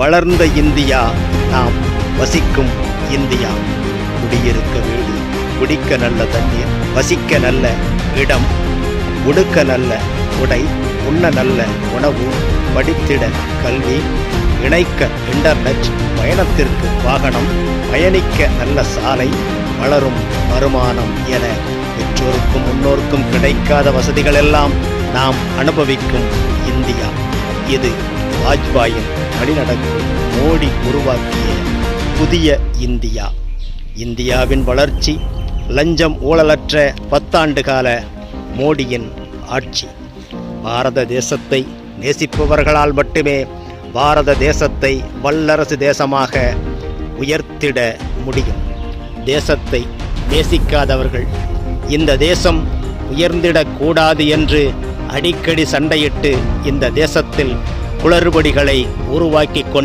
வளர்ந்த இந்தியா நாம் வசிக்கும் இந்தியா. குடியிருக்க வீடு, குடிக்க நல்ல தண்ணீர், வசிக்க நல்ல இடம், உடுக்க நல்ல உடை, உண்ண நல்ல உணவு, படித்திட கல்வி, இணைக்க இன்டர்நெட், பயணத்திற்கு வாகனம், பயணிக்க நல்ல சாலை, வளரும் வருமானம் என பெற்றோருக்கும் முன்னோருக்கும் கிடைக்காத வசதிகளெல்லாம் நாம் அனுபவிக்கும் இந்தியா. இது வாஜ்பாயின் வழிநடக்கும் மோடி உருவாக்கிய புதிய இந்தியா. இந்தியாவின் வளர்ச்சி லஞ்சம் ஊழலற்ற 10 ஆண்டு கால மோடியின் ஆட்சி. பாரத தேசத்தை நேசிப்பவர்களால் மட்டுமே பாரத தேசத்தை வல்லரசு தேசமாக உயர்த்திட முடியும். தேசத்தை நேசிக்காதவர்கள் இந்த தேசம் உயர்ந்திடக்கூடாது என்று அடிக்கடி சண்டையிட்டு இந்த தேசத்தில் குளறுபடிகளை உருவாக்கி கொண்டு